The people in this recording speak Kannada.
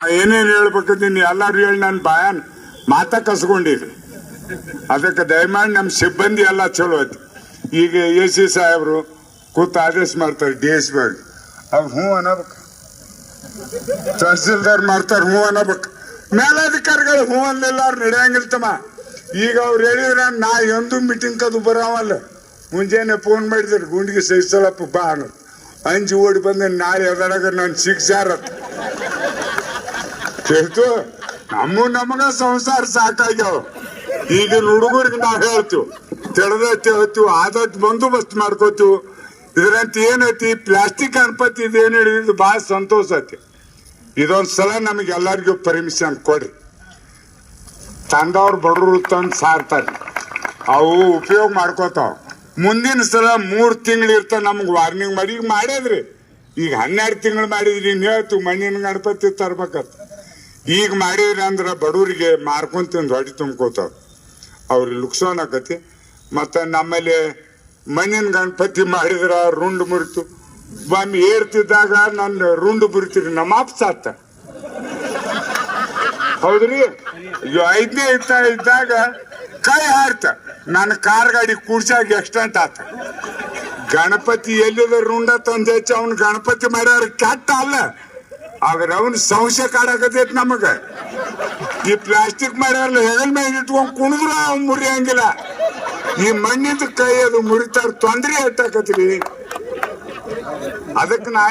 ಏನೇನು ಹೇಳ್ಬೇಕಂತೀನಿ ಎಲ್ಲಾರು ಹೇಳಿ ನನ್ನ ಬಾಯನ್ ಮಾತಾ ಕಸ್ಕೊಂಡಿರಿ. ಅದಕ್ಕೆ ದಯಮಾಡಿ ನಮ್ಮ ಸಿಬ್ಬಂದಿ ಎಲ್ಲ ಚಲೋ ಐತಿ. ಈಗ AC ಸಾಹೇಬ್ರು ಕೂತು ಆದೇಶ ಮಾಡ್ತಾರೆ DSP ಅವ್ರಿಗೆ, ಅವ್ರು ಹ್ಞೂ ಅನ್ನಬೇಕು. ತಹಸೀಲ್ದಾರ್ ಮಾಡ್ತಾರೆ ಹ್ಞೂ ಅನ್ನಬೇಕು. ಮೇಲಾಧಿಕಾರಿಗಳು ಹ್ಞೂ ಅನ್ನಲಿಲ್ಲ ಅವ್ರು ನಡೆಯಂಗಿಲ್ತಮ್ಮ. ಈಗ ಅವ್ರು ಹೇಳಿದ್ರ ನಾ ಎಂದು ಮೀಟಿಂಗ್ ಅದು ಬರಾವಲ್ಲ. ಮುಂಜಾನೆ ಫೋನ್ ಮಾಡಿದ್ರು ಗುಂಡಿಗೆ ಸಹಿಸಲಪ್ಪ ಬಾ ಅನ್ನೋದು. ಅಂಜಿ ಓಡಿ ಬಂದ ನಾಳೆ ಎದರಾಗ ನಾನು ಶಿಕ್ಷಾರತ್ತ ಹೇಳ್ತು. ನಮಗ ಸಂಸಾರ ಸಾಕಾಗ್ಯಾವ. ಈಗಿನ ಹುಡುಗರಿಗೆ ನಾವು ಹೇಳ್ತೀವಿ ತಿಳಿದೈತಿ ಹೇಳ್ತೀವಿ, ಆದಷ್ಟು ಬಂದೋಬಸ್ತ್ ಮಾಡ್ಕೋತೀವಿ. ಇದ್ರಂತ ಏನೈತಿ ಪ್ಲಾಸ್ಟಿಕ್ ಗಣಪತಿ ಇದೇನು ಹೇಳಿದ್ದು ಭಾಳ ಸಂತೋಷ ಐತಿ. ಇದೊಂದು ಸಲ ನಮಗೆ ಎಲ್ಲರಿಗೂ ಪರ್ಮಿಷನ್ ಕೊಡ್ರಿ. ತಂದವ್ರು ಬಡವರು ತಂದು ಸಾರ್ತಾರೆ, ಅವು ಉಪಯೋಗ ಮಾಡ್ಕೋತಾವ. ಮುಂದಿನ ಸಲ 3 ತಿಂಗಳು ಇರ್ತಾವ ನಮ್ಗೆ ವಾರ್ನಿಂಗ್ ಮಾಡಿ. ಈಗ ಮಾಡ್ಯದ್ರಿ, ಈಗ 12 ತಿಂಗಳು ಮಾಡಿದ್ರಿ. ಇನ್ನು ಹೇಳ್ತೀವಿ ಮಣ್ಣಿನ ಗಣಪತಿ ತರ್ಬೇಕಂತ. ಈಗ ಮಾಡಿದ್ರಿ ಅಂದ್ರೆ ಬಡವರಿಗೆ ಮಾರ್ಕೊಂತಿಂದು ಹೊಡಿ ತುಂಬ್ಕೋತಾವ, ಅವ್ರಿಗೆ ಲುಕ್ಸಾನ್ ಆಕತಿ. ಮತ್ತು ನಮ್ಮಲ್ಲಿ ಮಣ್ಣಿನ ಗಣಪತಿ ಮಾಡಿದ್ರ ರುಂಡು ಮುರಿತು. ಒಮ್ಮೆ ಏರ್ತಿದ್ದಾಗ ನನ್ನ ರುಂಡು ಮುರಿತೀರಿ ನಮ್ಮ ಅಪ್ಪ ಸಾತ್ತ. ಹೌದ್ರಿ, 5ನೇ ಇದ್ದಾಗ ಕೈ ಹಾರ್ತ ನನ್ನ ಕಾರ್ ಗಾಡಿ ಕೂಡ್ಸಾಗ ಎಕ್ಸ್ಟೆಂಟ್ ಆತ. ಗಣಪತಿ ಎಲ್ಲಿದ ರುಂಡ ತಂದು ಹೆಚ್ಚು ಅವ್ನು ಗಣಪತಿ ಮಾಡ್ಯಾರ ಕೆಟ್ಟ ಅಲ್ಲ, ಆದ್ರೆ ಅವನು ಸಂಶಯ ಕಾಡಕತೈತಿ ನಮಗ. ಈ ಪ್ಲಾಸ್ಟಿಕ್ ಮಾಡ್ಯಾರಲ್ಲ ಹೆಗಲ್ ಮೇಲೆ ಇಟ್ಕೊಂಡ್ ಕುಣಿದ್ರು ಅವ್ನು ಮುರಿಯಂಗಿಲ್ಲ. ಈ ಮಣ್ಣಿಂದ ಕೈ ಅದು ಮುರಿತಾರ, ತೊಂದ್ರೆ ಎಟ್ಟಾಕತ್ರಿ. ಅದಕ್ಕೆ ನಾ